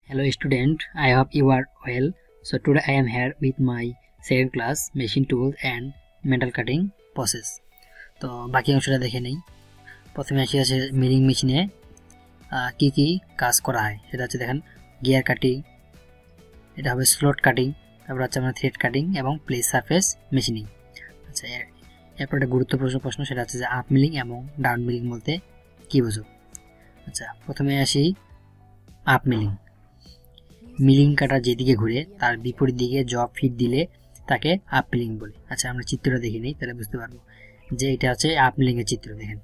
Hello student, I hope you are well. So today I am here with my second class machine tools and metal cutting process. তো বাকি অংশটা দেখে নেই। প্রথমে আসি আছে মিলিং মেশিনে কি কি কাজ করা হয় সেটা হচ্ছে দেখেন গিয়ার কাটিং, এটা হবে স্লট কাটিং, তারপর হচ্ছে আমরা থ্রেড কাটিং এবং প্লেস সারফেস মেশিনিং। আচ্ছা, এরপর একটা গুরুত্বপূর্ণ প্রশ্ন সেটা হচ্ছে যে আপ মিলিং এবং ডাউন মিলিং বলতে কি বোঝো। আচ্ছা, প্রথমে আসি আপ মিলিং। মিলিং কাটা যেদিকে ঘুরে তার বিপরীত দিকে জব ফিট দিলে তাকে আপ মিলিং বলে। আচ্ছা, আমরা চিত্রটা দেখে নিই তাহলে বুঝতে পারবো যে এটা হচ্ছে আপ মিলিং এর চিত্র। দেখেন,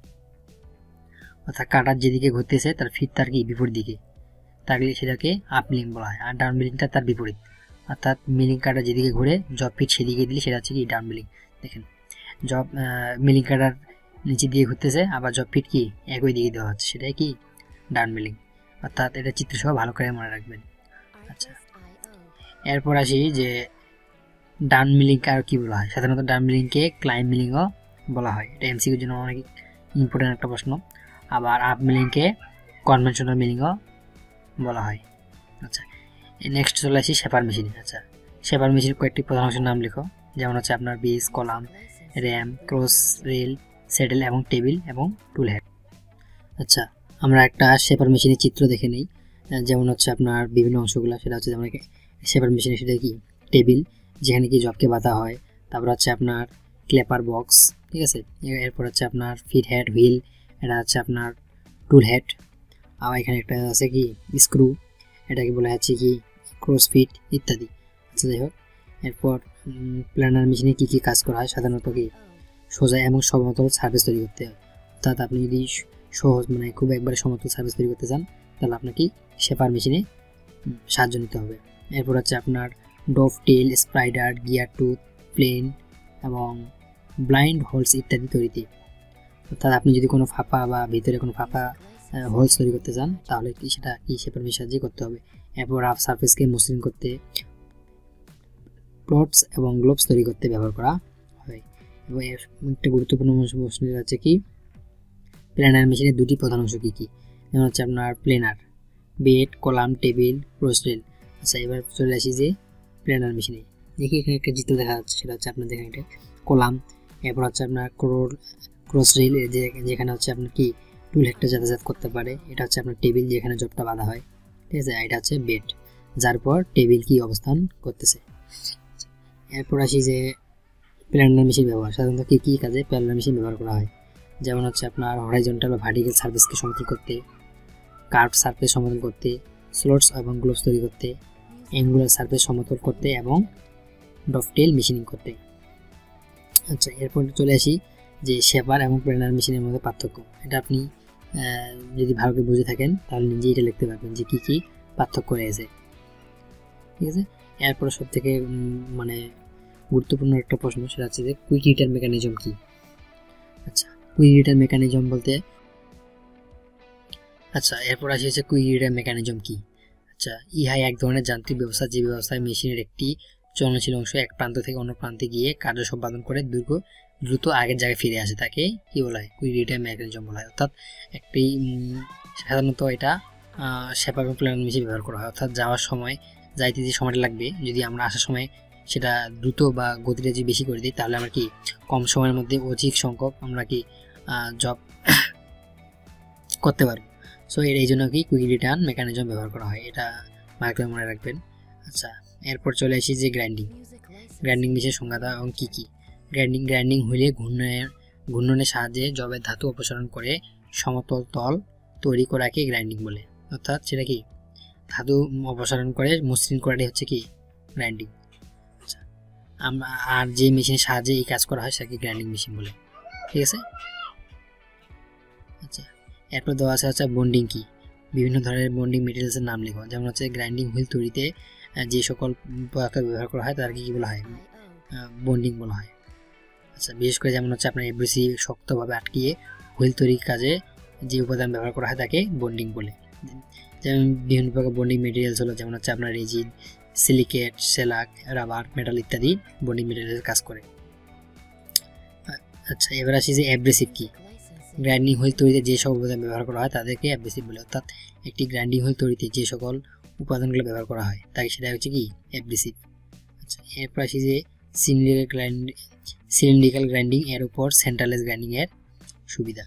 অর্থাৎ কাটার যেদিকে ঘুরতেছে তার ফিট তার কি বিপরীত দিকে, তাহলে সেটাকে আপ মিলিং বলা হয়। আর ডাউন মিলিংটা তার বিপরীত, অর্থাৎ মিলিং কাটা যেদিকে ঘুরে জব ফিট সেদিকে দিলে সেটা হচ্ছে কি ডাউন মিলিং। দেখেন, জব মিলিং কাটার নিচে দিয়ে ঘুরতেছে, আবার জব ফিট কি একই দিকে দেওয়া হচ্ছে, সেটাই কি ডাউন মিলিং। অর্থাৎ এটা চিত্র সহ ভালো করে মনে রাখবেন। আচ্ছা, এরপর আসি যে ডাউন মিলিংকে আর কি বলা হয়। সাধারণত ডাউন মিলিংকে ক্লাইম্ব মিলিংও বলা হয়, এটা এমসিকিউর জন্য অনেক ইম্পর্টেন্ট একটা প্রশ্ন। আবার আপ মিলিংকে কনভেনশনাল মিলিংও বলা হয়। আচ্ছা, নেক্সট চলে আসি শেপার মেশিনে। আচ্ছা, শেপার মেশিনের কয়েকটি প্রধান অংশের নাম লিখো, যেমন হচ্ছে আপনার base, column, RAM, cross rail, saddle এবং টেবিল এবং টুল হেড। আচ্ছা, আমরা একটা শেপার মেশিনের চিত্র দেখে নিই, যেমন হচ্ছে আপনার বিভিন্ন অংশগুলো। সেটা হচ্ছে যেমন শেপার মেশিনে সেটা কি টেবিল, যেখানে কি জবকে বাঁধা হয়। তারপর হচ্ছে আপনার ক্লেপার বক্স, ঠিক আছে। এরপর হচ্ছে আপনার ফিট হেড, হুইল, এটা হচ্ছে আপনার টুল হেড। আবার এখানে একটা আছে কি স্ক্রু, এটাকে বলা হচ্ছে কি ক্রস ফিট ইত্যাদি। আচ্ছা, যাই হোক, এরপর প্ল্যানার মেশিনে কি কি কাজ করা হয়। সাধারণত কি সোজা এবং সমতল সার্ফেস তৈরি করতে হয়। অর্থাৎ আপনি যদি সহজ মানে খুব একবারে সমতল সার্ফেস তৈরি করতে চান তাহলে আপনাকে শেপার মেশিনে সাহায্য নিতে হবে। এরপর হচ্ছে আপনার ডভ টেল, স্পাইডার, গিয়ার টুথ, প্লেন এবং ব্লাইন্ড হোলস ইত্যাদি তৈরিতে। অর্থাৎ আপনি যদি কোনো ফাঁপা বা ভিতরে কোনো ফাঁপা হোলস তৈরি করতে চান তাহলে কি সেটা কি শেপার মেশিনের সাহায্যে করতে হবে। এরপর রাফ সারফেসকে মসৃণ করতে প্লটস এবং গ্লোবস তৈরি করতে ব্যবহার করা হয়। এবং একটা গুরুত্বপূর্ণ প্রশ্ন হচ্ছে কি প্ল্যানার মেশিনের দুটি প্রধান অংশ কী কী, যেমন হচ্ছে আপনার planer, bed, column, table, cross rail. আচ্ছা, এবার চলে আসি যে প্ল্যানার মেশিনে। দেখি এখানে একটা চিত্র দেখা যাচ্ছে, সেটা হচ্ছে আপনার দেখেন এটা কলাম। এরপর হচ্ছে আপনার ক্রস রেল, যেখানে হচ্ছে আপনার কি টুল হেডটা যাতায়াত করতে পারে। এটা হচ্ছে আপনার টেবিল, যেখানে জবটা বাঁধা হয়, ঠিক আছে। এটা হচ্ছে বেড, যার পর টেবিল কি অবস্থান করতেছে। এরপর আসি যে প্ল্যানার মেশিন ব্যবহার। সাধারণত কী কী কাজে প্ল্যানার মেশিন ব্যবহার করা হয়, যেমন হচ্ছে আপনার হরাইজন্টাল বা ভার্টিক্যাল সারফেসকে সমতল করতে, কার্ভ সারফেস সমতল করতে, স্লটস এবং গ্লোবস তৈরি করতে, অ্যাঙ্গুলার সারফেস সমতল করতে এবং ডভটেল মেশিনিং করতে। আচ্ছা, এরপর চলে আসি যে শেপার এবং প্ল্যানার মেশিনের মধ্যে পার্থক্য। এটা আপনি যদি ভালো করে বুঝে থাকেন তাহলে নিজেই এটা লিখতে পারবেন যে কী কী পার্থক্য রয়েছে, ঠিক আছে। এরপর সব থেকে মানে গুরুত্বপূর্ণ একটা প্রশ্ন সেটা হচ্ছে যে কুইক রিটার্ন মেকানিজম কী। আচ্ছা, কুইক রিটার্ন মেকানিজম বলতে আচ্ছা এরপর আসি হচ্ছে কুইক রিটার্ন মেকানিজম কি। আচ্ছা, ইহা এক ধরনের যান্ত্রিক ব্যবস্থা যে ব্যবস্থায় মেশিনের একটি চলনশীল অংশ এক প্রান্ত থেকে অন্য প্রান্তে গিয়ে কার্য সম্পাদন করে দ্রুত আগের জায়গায় ফিরে আসে, তাকে কি বলা হয় কুইক রিটার্ন মেকানিজম বলা হয়। অর্থাৎ একটি সাধারণত এটা শেপার এবং প্ল্যানার মেশিন ব্যবহার করা হয়। অর্থাৎ যাওয়ার সময় যাইতে যে সময়টা লাগবে, যদি আমরা আসার সময় সেটা দ্রুত বা গতিটা যদি বেশি করে দিই তাহলে আমরা কি কম সময়ের মধ্যে অধিক সংখ্যক আমরা কি জব করতে পারবো। সো এই জন্য কি কুইক রিটার্ন মেকানিজম ব্যবহার করা হয়, এটা ভালো করে মনে রাখবেন। আচ্ছা, এরপর চলে আসি যে গ্রাইন্ডিং মেশিনের সংজ্ঞা এবং কী কী। গ্রাইন্ডিং হইলে ঘূর্ণনের সাহায্যে জবের ধাতু অপসারণ করে সমতল তল তৈরি করাকে গ্রাইন্ডিং বলে। অর্থাৎ সেটা কি ধাতু অপসারণ করে মসৃণ করাটাই হচ্ছে কি গ্রাইন্ডিং। আচ্ছা, আর যে মেশিনের সাহায্যে এই কাজ করা হয় সেটাকে গ্রাইন্ডিং মেশিন বলে, ঠিক আছে। আচ্ছা, এরপর দেওয়া আছে হচ্ছে বন্ডিং কি। বিভিন্ন ধরনের বন্ডিং মেটেরিয়ালসের নাম লেখো, যেমন হচ্ছে গ্রাইন্ডিং হুইল তৈরিতে যে সকল পদার্থ ব্যবহার করা হয় তাদেরকে কী বলা হয় বন্ডিং বলা হয়। আচ্ছা, বিশেষ করে যেমন হচ্ছে আপনার এব্রেসিভ শক্তভাবে আটকিয়ে হুইল তৈরির কাজে যে উপাদান ব্যবহার করা হয় তাকে বন্ডিং বলে। যেমন বিভিন্ন প্রকার বন্ডিং মেটেরিয়ালস হলো, যেমন হচ্ছে আপনার resin, silicate, shellac, rubber, metal ইত্যাদি বন্ডিং মেটেরিয়ালের কাজ করে। আচ্ছা, এবার আসি যে অ্যাব্রেসিভ কি। গ্রাইন্ডিং হুইল তৈরিতে যে সকল উপাদান ব্যবহার করা হয় তাদেরকে অ্যাব্রেসিভ বলে। অর্থাৎ একটি গ্রাইন্ডিং হুইল তৈরিতে যে সকল উপাদানগুলো ব্যবহার করা হয় তাই সেটা হচ্ছে কি অ্যাব্রেসিভ। আচ্ছা, এরপর আসি যে সিলিন্ড্রিক্যাল গ্রাইন্ডিং এর উপর সেন্ট্রালাইজ গ্রাইন্ডিং এর সুবিধা।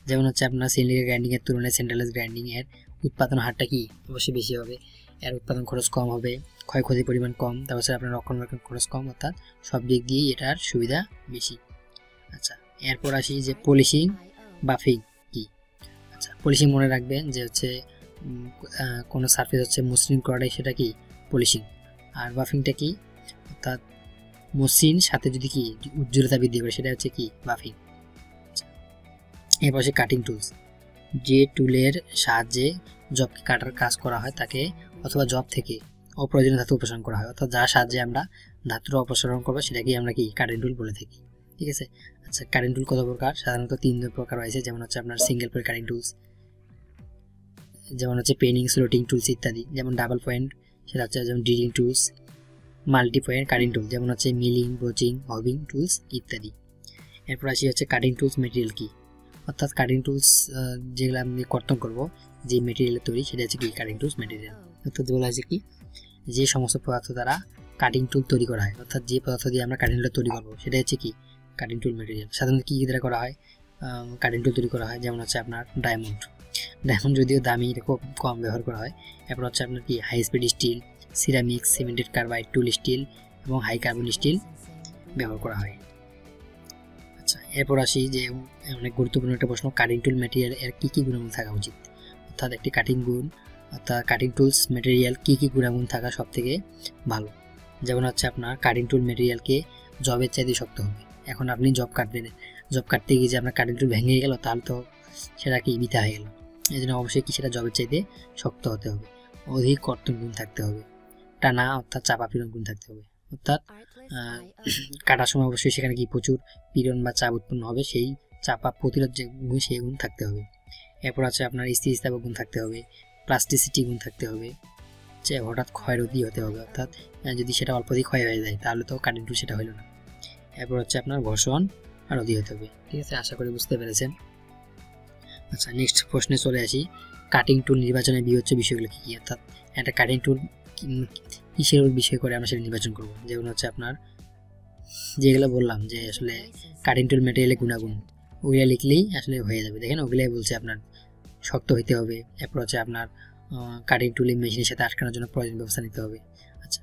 যেমন হচ্ছে আপনার সিলিন্ড্রিক্যাল গ্রাইন্ডিং এর তুলনায় সেন্ট্রালাইজ গ্রাইন্ডিং এর উৎপাদন হারটা কি অবশ্যই বেশি হবে, এর উৎপাদন খরচ কম হবে, ক্ষয়ক্ষতির পরিমাণ কম, তারপর আপনার রক্ষণাবেক্ষণ খরচ কম, অর্থাৎ সব দিক দিয়েই এটার সুবিধা বেশি। আচ্ছা, এরপর আসি যে পলিশিং বাফিং কি। আচ্ছা, পলিশিং মনে রাখবেন যে হচ্ছে কোনো সারফেস হচ্ছে মসৃণ করাটাই সেটা কি পলিশিং, আর বাফিংটা কি অর্থাৎ মসৃণ সাথে যদি কি উজ্জ্বলতা বৃদ্ধি করে সেটা হচ্ছে কি বাফিং। এরপর আসে কাটিং টুলস, যে টুলের সাহায্যে জবকে কাটার কাজ করা হয় তাকে অথবা জব থেকে অপ্রয়োজনীয় ধাতু অপসারণ করা হয়, অর্থাৎ যার সাহায্যে আমরা ধাতুর অপসারণ করবো সেটাকে আমরা কি কাটিং টুল বলে থাকি। ঠিক আছে। আচ্ছা, কাটিং টুল কত প্রকার? সাধারণত 3 প্রকার রয়েছে, যেমন হচ্ছে আপনার সিঙ্গেল পয়েন্ট কাটিং টুলস, যেমন হচ্ছে পেনিং স্লোটিং টুলস ইত্যাদি, যেমন ডাবল পয়েন্ট সেটা হচ্ছে যেমন drilling tools, multi point cutting tool যেমন হচ্ছে মিলিং, ব্রোচিং, হবিং টুলস ইত্যাদি। এরপর আসি হচ্ছে কাটিং টুলস মেটেরিয়াল কি, অর্থাৎ কাটিং টুলস যেগুলো আমি কর্তন করবো যে মেটেরিয়ালের তৈরি সেটা হচ্ছে কি কাটিং টুলস মেটেরিয়াল। অর্থাৎ বলা আছে কি যে সমস্ত পদার্থ দ্বারা কাটিং টুল তৈরি করা হয়, অর্থাৎ যে পদার্থ দিয়ে আমরা কাটিং টুল তৈরি করবো সেটা হচ্ছে কি কাটিং টুল মেটেরিয়াল। সাধারণত কী দ্বারা করা হয় কাটিং টুল তৈরি করা হয়? যেমন হচ্ছে আপনার ডায়মন্ড যদিও দামি খুব কম ব্যবহার করা হয়। এরপর হচ্ছে আপনার কি high speed steel, ceramics, cemented carbide, tool steel এবং হাই কার্বন স্টিল ব্যবহার করা হয়। আচ্ছা, এরপর আসি যে অনেক গুরুত্বপূর্ণ একটা প্রশ্ন, কাটিং টুল ম্যাটেরিয়াল এর কী কী গুণাগুণ থাকা উচিত, অর্থাৎ একটি কাটিং গুণ অর্থাৎ কাটিং টুলস ম্যাটেরিয়াল কী কী গুণাগুণ থাকা সব থেকে ভালো। যেমন হচ্ছে আপনার কাটিং টুল ম্যাটেরিয়ালকে জবের চাইতে শক্ত হবে। এখন আপনি জব কাটতে গিয়ে যে আপনার কাটিং টুল ভেঙে গেল তাহলে তো সেটা কি বৃথা হয়ে গেল। এই জন্য অবশ্যই কি সেটা জবের চাইতে শক্ত হতে হবে, অধিক কর্তন গুণ থাকতে হবে, টানা অর্থাৎ চাপা পীড়ন গুণ থাকতে হবে, অর্থাৎ কাটার সময় অবশ্যই সেখানে কি প্রচুর পীড়ন বা চাপ উৎপন্ন হবে, সেই চাপা প্রতিরোধ যে গুণ সেই গুণ থাকতে হবে। এরপর আছে আপনার স্থিতিস্থাপক গুণ থাকতে হবে, প্লাস্টিসিটি গুণ থাকতে হবে, যে হঠাৎ ক্ষয়রোধী হতে হবে, অর্থাৎ যদি সেটা অল্পতেই ক্ষয় হয়ে যায় তাহলে তো কাটিং টুল সেটা হলো না। এরপর হচ্ছে আপনার ঘর্ষণ আর রোধী হতে হবে। ঠিক আছে, আশা করি বুঝতে পেরেছেন। আচ্ছা, নেক্সট প্রশ্নে চলে আসি, কাটিং টুল নির্বাচনের বিবেচ্য বিষয়গুলো কী কী, অর্থাৎ একটা কাটিং টুল কিসের বিষয় করে আমরা সেটা নির্বাচন করব। যেমন হচ্ছে আপনার যেগুলো বললাম যে আসলে কাটিং টুল ম্যাটেরিয়ালের গুণাগুণ ওগুলো লিখলেই আসলে হয়ে যাবে। দেখেন ওগুলাই বলছে আপনার শক্ত হইতে হবে, এরপর হচ্ছে আপনার কাটিং টুল মেশিনের সাথে আটকানোর জন্য প্রয়োজনীয় ব্যবস্থা নিতে হবে। আচ্ছা,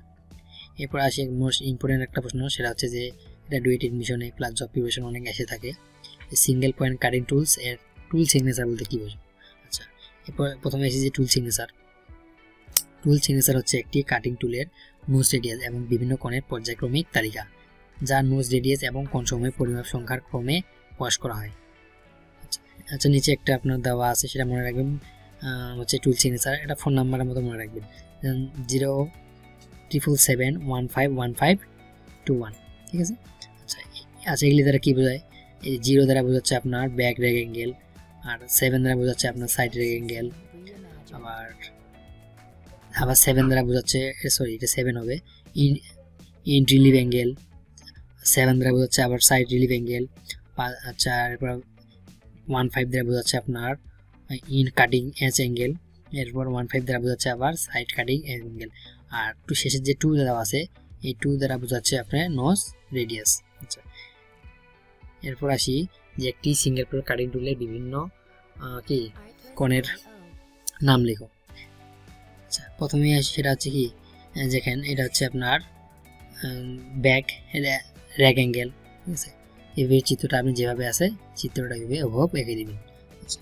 এরপর আসি মোস্ট ইম্পর্টেন্ট একটা প্রশ্ন, সেটা হচ্ছে যে এটা ডুয়েট এডমিশনে প্লাস জব প্রিপারেশন অনেক এসে থাকে, সিঙ্গেল পয়েন্ট কাটিং টুলস এর টুল সিগনেচার বলতে কী বোঝো। আচ্ছা, এরপর প্রথমে এসেছে যে টুল সিগনেচার। টুল সিগনেচার হচ্ছে একটি কাটিং টুলের নোজ রেডিয়াস এবং বিভিন্ন কোণের পর্যায়ক্রমিক তালিকা, যা নোজ রেডিয়াস এবং কোণসমূহের পরিমাপ সংখ্যার ক্রমে প্রকাশ করা হয়। আচ্ছা, নিচে একটা আপনার দেওয়া আছে সেটা মনে রাখবেন হচ্ছে টুল সিগনেচার, এটা ফোন নাম্বারের মতো মনে রাখবেন 077151521। ঠিক আছে। আচ্ছা, এগুলি দ্বারা কী বোঝায়? এই 0 দ্বারা বোঝাচ্ছে আপনার ব্যাক রেগ অ্যাঙ্গেল, আর 7 দ্বারা বোঝাচ্ছে আপনার সাইড রেগ অ্যাঙ্গেল, আবার 7 দ্বারা বোঝাচ্ছে সরি এটা 7 হবে ইন রিলিভ অ্যাঙ্গেল, 7 দ্বারা বোঝাচ্ছে আবার সাইড রিলিভ অ্যাঙ্গেল। আচ্ছা, এরপর 15 দ্বারা বোঝাচ্ছে আপনার ইন কাটিং এজ অ্যাঙ্গেল, এরপর 15 দ্বারা বোঝাচ্ছে আবার সাইড কাটিং অ্যাঙ্গেল, আর শেষের যে 2 দ্বারা আছে এই 2 দ্বারা বোঝাচ্ছে আপনার নোজ রেডিয়াস। আচ্ছা, এরপর আসি যে একটি সিঙ্গেল পয়েন্ট কাটিং টুলের বিভিন্ন কি কোণের নাম লেখো। আচ্ছা, প্রথমে আসি সেটা হচ্ছে কি যেখানে এটা হচ্ছে আপনার ব্যাক র্যাগ অ্যাঙ্গেল। ঠিক আছে, এভাবে চিত্রটা আপনি যেভাবে আছে চিত্রটা এভাবে অভাব এঁকে দেবেন। আচ্ছা,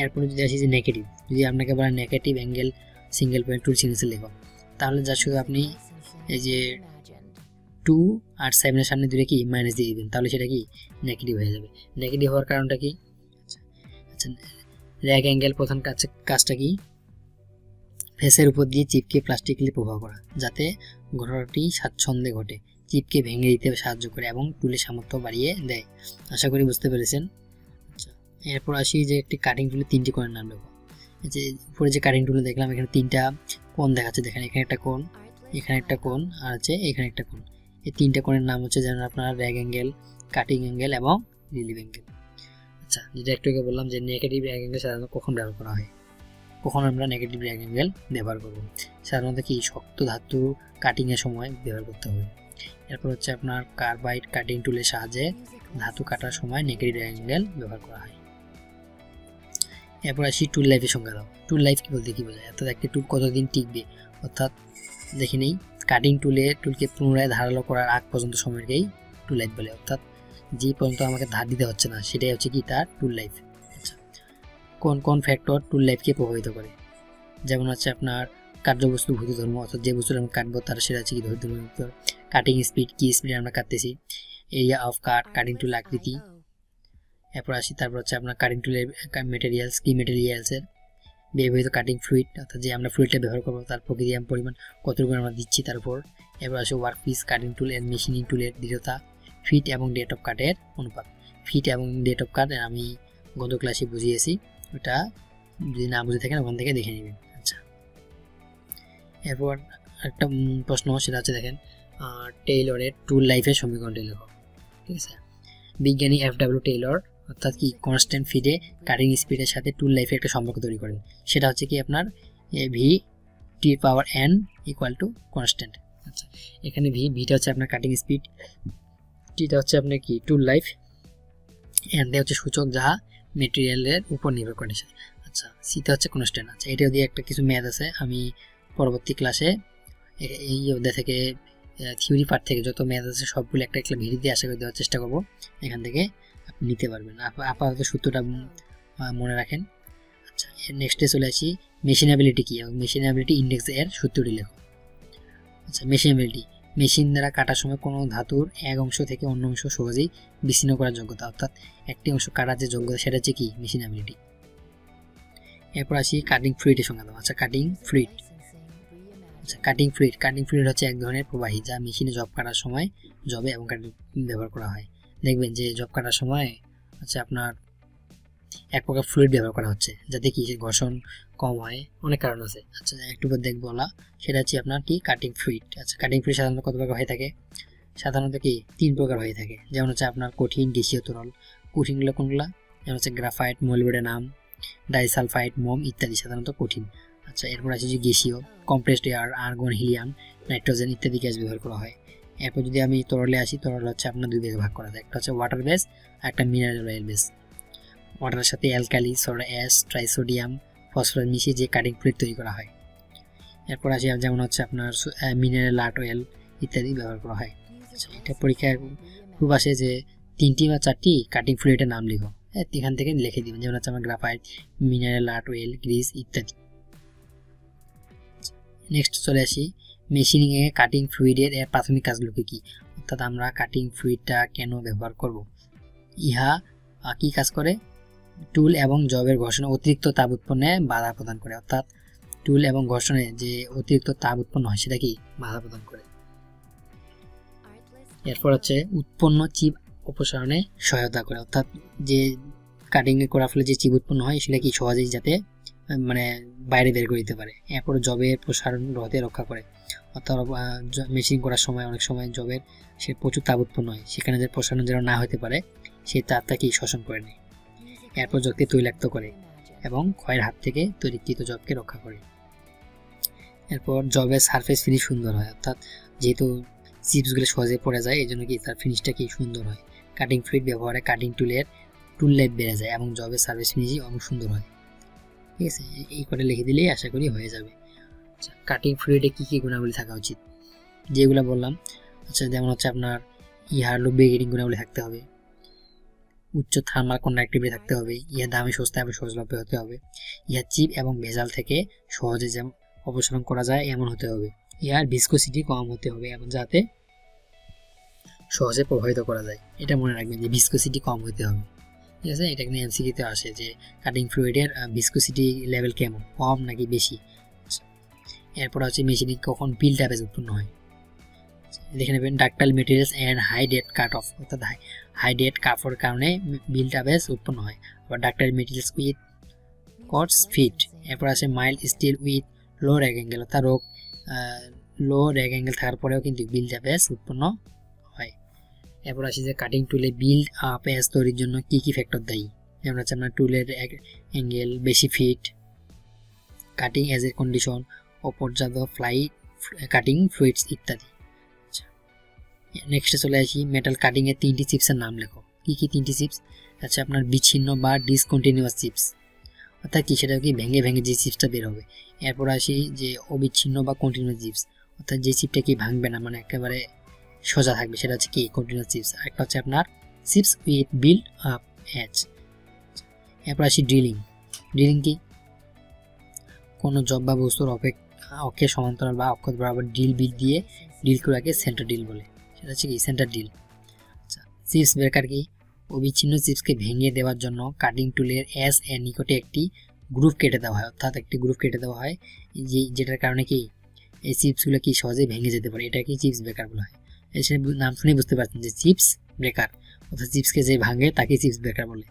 এরপরে যদি আসি যে নেগেটিভ, যদি আপনাকে বলে negative angle single point tool signature লেখো, তাহলে যা শুধু আপনি এই যে 2 আর 7 সামনে দূরে কি মাইনাস দিয়ে দিবেন, তাহলে সেটা কি নেগেটিভ হয়ে যাবে। নেগেটিভ হওয়ার কারণটা কি? আচ্ছা, র্যাগ অ্যাঙ্গেল প্রধান কাজটা কি? ফেসের উপর দিয়ে চিপকে প্লাস্টিকলি প্রভাব করা, যাতে ঘটনাটি স্বাচ্ছন্দ্যে ঘটে, চিপকে ভেঙে দিতে সাহায্য করে এবং টুলের সামর্থ্য বাড়িয়ে দেয়। আশা করি বুঝতে পেরেছেন। আচ্ছা, এরপর আসি যে একটি কাটিং টুলে 3টি কোণের নাম লেখো। যে উপরে যে কাটিং টুলে দেখলাম এখানে 3টা কোণ দেখাচ্ছে, দেখেন এখানে একটা কোণ, এখানে একটা কোণ, আর হচ্ছে এখানে একটা কোণ। এই 3টা কোণের নাম হচ্ছে যেমন আপনার র্যাগ অ্যাঙ্গেল, কাটিং অ্যাঙ্গেল এবং রিলিভ অ্যাঙ্গেল। আচ্ছা, যেটা একটু আগে বললাম যে নেগেটিভ র্যাগ অ্যাঙ্গেল সাধারণত কখন ব্যবহার করা হয়, কখন আমরা নেগেটিভ র্যাক অ্যাঙ্গেল ব্যবহার করব। সাধারণত কি শক্ত ধাতু কাটিংয়ের সময় ব্যবহার করতে হবে। এরপর হচ্ছে আপনার কার্বাইড কাটিং টুলের সাহায্যে ধাতু কাটার সময় নেগেটিভ র্যাক অ্যাঙ্গেল ব্যবহার করা হয়। এরপর আসি টুল লাইফের সংজ্ঞা দাও। টুল লাইফ কি বলতে কি বোঝায়, অর্থাৎ একটি টুল কতদিন টিকবে, অর্থাৎ দেখে নেই কাটিং টুলকে পুনরায় ধারালো করার আগ পর্যন্ত সময়কেই টুল লাইফ বলে, অর্থাৎ যে পর্যন্ত আমাকে ধার দিতে হচ্ছে না সেটাই হচ্ছে কি তার টুল লাইফ। আচ্ছা, কোন কোন ফ্যাক্টর টুল লাইফকে প্রভাবিত করে, যেমন হচ্ছে আপনার কার্যবস্তু ভৌত ধর্ম, অর্থাৎ যে বস্তুটা আমরা কাটবো তার সেটা হচ্ছে কি ভৌত ধর্ম। কাটিং স্পিড, কি স্পিডে আমরা কাটতেছি, এরিয়া অফ কাট, কাটিং টুল আকৃতি। এরপর আসি তারপর হচ্ছে আপনার কাটিং টুলের মেটেরিয়ালস, কি মেটেরিয়ালসের ব্যবহৃত কাটিং ফ্লুইড, অর্থাৎ যে আমরা ফ্লুইডটা ব্যবহার করবো তার প্রকৃতি পরিমাণ কতটুকু আমরা দিচ্ছি তার উপর। এরপর আসে ওয়ার্ক পিস, কাটিং টুল এর মেশিনিং টুলের দৃঢ়তা, ফিট এবং ডেট অফ কাটের অনুপাত। ফিট এবং ডেট অফ কাট আমি গত ক্লাসে বুঝিয়েছি, ওটা যদি না বুঝে থাকেন ওখান থেকে দেখে নেবেন। আচ্ছা, এরপর একটা প্রশ্ন সেটা হচ্ছে দেখেন টেইলরের টুল লাইফের সমীকরণটি লেখো। ঠিক আছে, বিজ্ঞানী FW টেইলর অর্থাৎ কি কনস্ট্যান্ট ফিডে কাটিং স্পিডের সাথে টুল লাইফের একটা সম্পর্ক তৈরি করেন, সেটা হচ্ছে কি আপনার v(T⁴n) = কনস্ট্যান্ট। আচ্ছা, এখানে ভিটা হচ্ছে আপনার কাটিং স্পিড, টিটা হচ্ছে আপনার কি টুল লাইফ, এন দিয়ে হচ্ছে সূচক যা মেটেরিয়ালের উপর নির্ভর করে। আচ্ছা, সিটা হচ্ছে কনস্ট্যান্ট। আচ্ছা, এটা দিয়ে একটা কিছু ম্যাথ আছে, আমি পরবর্তী ক্লাসে এই অধ্যায় থেকে থিওরি পার্ট থেকে যত ম্যাথ আছে সবগুলো একটা একটা ভিডিও দিয়ে আশা করে দেওয়ার চেষ্টা করব, এখান থেকে আপনি নিতে পারবেন। আপাতত সূত্রটা মনে রাখেন। আচ্ছা, নেক্সটে চলে আসি মেশিনেবিলিটি কি এবং মেশিনেবিলিটি ইন্ডেক্স এর সূত্রটি লেখো। আচ্ছা, মেশিনেবিলিটি মেশিন দ্বারা কাটার সময় কোনো ধাতুর এক অংশ থেকে অন্য অংশ সহজেই বিচ্ছিন্ন করার যোগ্যতা, অর্থাৎ একটি অংশ কাটার যে যোগ্যতা সেটা হচ্ছে কি মেশিনেবিলিটি। এরপর আসি কাটিং ফ্লুইডের সংজ্ঞা দাও। আচ্ছা, কাটিং ফ্লুইড। আচ্ছা, কাটিং ফ্লুইড হচ্ছে এক ধরনের প্রবাহী যা মেশিনে জব কাটার সময় জবে এবং কাটিং ব্যবহার করা হয়। দেখবেন যে জব কাটার সময় হচ্ছে আপনার এক প্রকার ফ্লুইড ব্যবহার করা হচ্ছে যাতে কি ঘর্ষণ কম হয়, অনেক কারণ আছে। আচ্ছা, একটু পর দেখবো সেটা হচ্ছে আপনার কি কাটিং ফ্লুইড। আচ্ছা, কাটিং ফ্লুইড সাধারণত কত প্রকার হয়ে থাকে, সাধারণত কি 3 প্রকার হয়ে থাকে, যেমন হচ্ছে আপনার কঠিন, গ্যাসীয়, তরল। কঠিনগুলো কোনগুলা, যেমন হচ্ছে গ্রাফাইট, মোলিবডেনাম, ডাইসালফাইড, মোম ইত্যাদি সাধারণত কঠিন। আচ্ছা, এরপর আছে যে গ্যাসীয়, compressed air, argon, helium, nitrogen ইত্যাদি গ্যাস ব্যবহার করা হয়। এরপর যদি আমি তরলে আসি, তরল হচ্ছে আপনার 2 ভাগে ভাগ করা যায়, একটা হচ্ছে ওয়াটার বেস আর একটা মিনারেল অয়েল বেস। ওয়াটারের সাথে alkali, soda ash, trisodium, phosphorus মিশিয়ে যে কাটিং ফ্লুইড তৈরি করা হয়। এরপর আসি যেমন হচ্ছে আপনার মিনারেল আর্ট অয়েল ইত্যাদি ব্যবহার করা হয়। আচ্ছা, এটা পরীক্ষায় খুব আসে যে 3টি বা 4টি কাটিং ফ্লুইডের নাম লিখো, এখান থেকে লিখে দিবেন, যেমন হচ্ছে আমার graphite, mineral art oil, Greece ইত্যাদি। নেক্সট চলে আসি মেশিনিংয়ে কাটিং ফ্লুইডের প্রাথমিক কাজগুলো কি, অর্থাৎ আমরা কাটিং ফ্লুইডটা কেন ব্যবহার করব। ইহা কি কাজ করে, টুল এবং জবের ঘর্ষণে অতিরিক্ত তাপ উৎপন্নে বাধা প্রদান করে, অর্থাৎ টুল এবং ঘর্ষণে যে অতিরিক্ত তাপ উৎপন্ন হয় সেটা কি বাধা প্রদান করে। এরপর হচ্ছে উৎপন্ন চিপ অপসারণে সহায়তা করে, অর্থাৎ যে কাটিং করার ফলে যে চিপ উৎপন্ন হয় সেটা কি সহজেই যাতে মানে বাইরে বের করে দিতে পারে। এরপর জবের প্রসারণ রোধে রক্ষা করে, অর্থাৎ মেশিন করার সময় অনেক সময় জবের সে প্রচুর তাপ উৎপন্ন হয়, সেখানে যে প্রসারণ যেন না হতে পারে সেই তাপটা কি শোষণ করে নেয়। এরপর জবকে তৈলাক্ত করে এবং ক্ষয়ের হাত থেকে তৈরিকৃত জবকে রক্ষা করে। এরপর জবের সারফেস ফিনিশ সুন্দর হয়, অর্থাৎ যেহেতু চিপসগুলো সহজে পড়ে যায় এই জন্য কি তার ফিনিশটা কি সুন্দর হয়। কাটিং ফ্লুইড ব্যবহারে কাটিং টুলের টুল লাইফ বেড়ে যায় এবং জবের সার্ভিস ফিনিশই অনেক সুন্দর হয়। ঠিক আছে, এই করে লিখে দিলেই আশা করি হয়ে যাবে। আচ্ছা, কাটিং ফ্লুইডে কী কী গুণাবলী থাকা উচিত, যেগুলো বললাম। আচ্ছা, যেমন হচ্ছে আপনার ইহার ব্রেকিং গুণাবলী থাকতে হবে, উচ্চ থার্মাল কন্ডাক্টিভিটি থাকতে হবে, ইহা দামি, সস্তা এবং সহজলভ্য হতে হবে, ইহা চিপ এবং ভেজাল থেকে সহজে যেমন অপসারণ করা যায় এমন হতে হবে, ইহার ভিসকোসিটি কম হতে হবে এবং যাতে সহজে প্রভাবিত করা যায়। এটা মনে রাখবেন যে ভিসকোসিটি কম হতে হবে। ঠিক আছে, এটা কিন্তু এমসিকিউতে আসে যে কাটিং ফ্লুইডের ভিসকোসিটি লেভেল কেমন, কম নাকি বেশি। এরপর হচ্ছে মেশিনে কখন বিল্ড আপ উৎপন্ন হয়, দেখে নেবেন ডাক্টাইল মেটেরিয়ালস অ্যান্ড হাই ডেট কাট অফ, অর্থাৎ হাই ডেট কাপড়ের কারণে বিল্ড আপ উৎপন্ন হয়। আবার ductile materials with coarse feed. এরপর আছে mild steel with low rake angle, অর্থাৎ লো র্যাক অ্যাঙ্গেল থাকার পরেও কিন্তু বিল্ড আপ উৎপন্ন হয়। এরপর আসি যে কাটিং টুলে বিল্ড আপ তৈরির জন্য কি কি ফ্যাক্টর দায়ী, যেমন হচ্ছে আপনার টুলের অ্যাঙ্গেল, বেশি ফিট, কাটিং এজ এ কন্ডিশন, অপর্যাপ্ত কাটিং ফ্লুইডস ইত্যাদি। আচ্ছা, নেক্সটে চলে আসি, মেটাল কাটিং এর 3টি চিপসের নাম লেখো। কি কি 3টি চিপস? আচ্ছা, আপনার বিচ্ছিন্ন বা ডিসকন্টিনিউয়াস চিপস, অর্থাৎ কি সেটা কি ভেঙে ভেঙে যে চিপসটা বের হবে। এরপর আসি যে অবিচ্ছিন্ন বা কন্টিনিউয়াস চিপস, অর্থাৎ যে চিপটা কি ভাঙবে না, মানে একেবারে সোজা থাকবে, সেটা হচ্ছে কি কন্টিনিউয়াস চিপস। আরেকটা হচ্ছে আপনার chips with build up edge. এরপর আসি ড্রিলিং। ড্রিলিং কি? কোনো জব বা বস্তুর অক্ষে সমান্তরাল বা অক্ষ বরাবর ড্রিল বিট দিয়ে ড্রিল করাকে সেন্টার ড্রিল বলে, সেটা হচ্ছে কি সেন্টার ড্রিল। আচ্ছা, চিপস ব্রেকার কি? অবিচ্ছিন্ন চিপসকে ভেঙে দেওয়ার জন্য কাটিং টুলের এজ এর নিকটে একটি গ্রুপ কেটে দেওয়া হয়, অর্থাৎ একটি গ্রুপ কেটে দেওয়া হয় যেটার কারণে কি এই চিপসগুলো কি সহজেই ভেঙে যেতে পারে, এটা কি চিপস ব্রেকার বলা হয়। এই নাম শুনে বুঝতে পারছেন যে চিপস ব্রেকার, অর্থাৎ চিপসকে যে ভাঙে তাকে চিপস ব্রেকার বলে।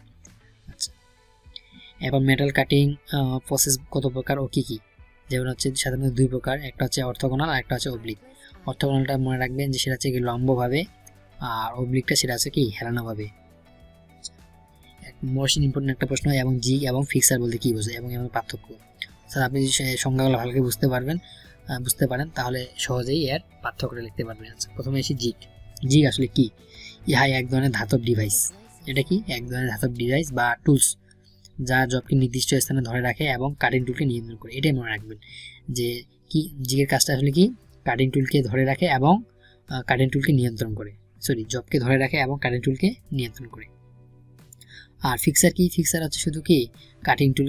আচ্ছা, এবার মেটাল কাটিং প্রসেস কত প্রকার ও কি কি? যেমন হচ্ছে সাধারণত 2 প্রকার, একটা হচ্ছে অর্থোগোনাল আর একটা হচ্ছে অবলিক। অর্থোগোনালটা মনে রাখবেন যে সেটা হচ্ছে কি লম্বভাবে, আর অবলিকটা সেটা হচ্ছে কি হেলানোভাবে। মোস্ট ইম্পর্টেন্ট একটা প্রশ্ন, এবং জিগ এবং ফিক্সার বলতে কি বোঝায় এবং এর পার্থক্য। স্যার আপনি যদি সংজ্ঞাগুলো ভালো করে বুঝতে পারেন তাহলে সহজেই এর পার্থক্যটা লিখতে পারবেন। আচ্ছা, প্রথমে আসি জিগ। জিগ আসলে কি? ইহা এক ধরনের ধাতব ডিভাইস। এটা কি? এক ধরনের ধাতব ডিভাইস বা টুলস যা জবকে নির্দিষ্ট স্থানে ধরে রাখে এবং কাটিং টুলকে নিয়ন্ত্রণ করে। এটাই মনে রাখবেন যে কি জিগের কাজটা আসলে কি, কাটিং টুলকে ধরে রাখে এবং কাটিং টুলকে নিয়ন্ত্রণ করে, জবকে ধরে রাখে এবং কাটিং টুলকে নিয়ন্ত্রণ করে। আর ফিক্সার কি? ফিক্সার হচ্ছে শুধু কি কাটিং টুল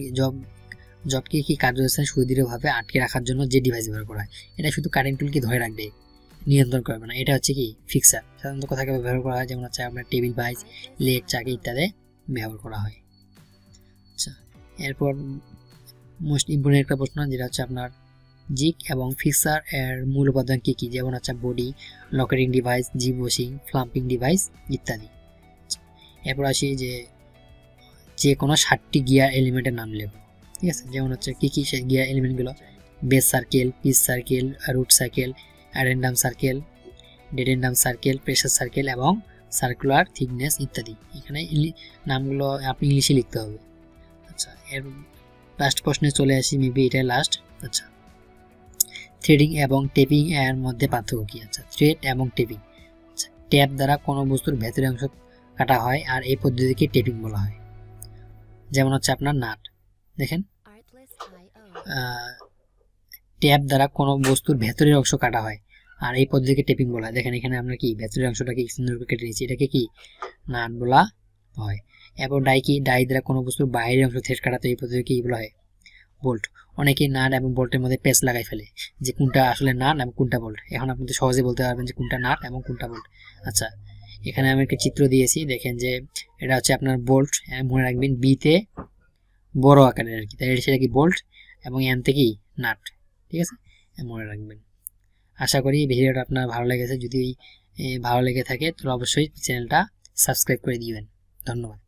জবকে কি কার্যস্থানে সুদৃঢ়ভাবে আটকে রাখার জন্য যে ডিভাইস ব্যবহার করা হয়, এটা শুধু কাটিং টুলকে ধরে রাখবে, নিয়ন্ত্রণ করবে না। এটা হচ্ছে কি ফিক্সার। সাধারণত কোথায় ব্যবহার করা হয়? যেমন হচ্ছে আপনার টেবিল ভাইজ, লেগ, চাকি ইত্যাদি ব্যবহার করা হয়। আচ্ছা, এরপর মোস্ট ইম্পর্টেন্ট একটা প্রশ্ন, যেটা হচ্ছে আপনার জিগ এবং ফিক্সার এর মূল উপাদান কি কি? যেমন হচ্ছে বডি, লকারিং ডিভাইস, জিগ ওয়াশিং, ফ্লাম্পিং ডিভাইস ইত্যাদি। এরপর আসি যে কোনো 7টি গিয়ার এলিমেন্টের নাম লেখো। ঠিক আছে, যেমন হচ্ছে কি কি সেই গিয়ার এলিমেন্টগুলো? Base circle, pitch circle, root circle, addendum circle, dedendum circle, pressure circle এবং সার্কুলার থিকনেস ইত্যাদি। এখানে নামগুলো আপনি ইংলিশে লিখতে হবে। আচ্ছা, এর লাস্ট প্রশ্নে চলে আসি, মেবি এটাই লাস্ট। আচ্ছা, থ্রেডিং এবং টেপিং এর মধ্যে পার্থক্য কি? আচ্ছা, থ্রেড এবং টেপিং। আচ্ছা, ট্যাপ দ্বারা কোনো বস্তুর ভেতরের অংশ কাটা হয় আর এই পদ্ধতিকে টেপিং বলা হয়। যেমন হচ্ছে আপনার নাট, দেখেন ট্যাপ দ্বারা কোনো বস্তুর ভেতরের অংশ কাটা হয় আর এই পদ্ধতিকে টেপিং বলা হয়। দেখেন এখানে আমরা কি ভেতরের অংশটাকে সুন্দর করে কেটে নিয়েছি, এটাকে কি নাট বলা হয়। এবং ডাই কি? ডাই দ্বারা কোনো বস্তুর বাইরের অংশ থ্রেড কাটাতে এই পদ্ধতিকে কি বলা হয়? বোল্ট। অনেকেই নাট এবং বোল্টের মধ্যে পেঁচ লাগাই ফেলে যে কোনটা আসলে নাট এবং কোনটা বোল্ট। এখন আপনি তো সহজে বলতে পারবেন যে কোনটা নাট এবং কোনটা বোল্ট। আচ্ছা, এখানে আমি একটা চিত্র দিয়েছি, দেখেন যে এটা হচ্ছে আপনার বোল্ট। মনে রাখবেন বিতে বড় আকারের আর কি, তাই সেটা কি বোল্ট, এবং এম থেকে কি নাট। ঠিক আছে, মনে রাখবেন। আশা করি ভিডিওটা আপনার ভালো লেগেছে। যদি ভালো লেগে থাকে তাহলে অবশ্যই চ্যানেলটা সাবস্ক্রাইব করে দিবেন। ধন্যবাদ।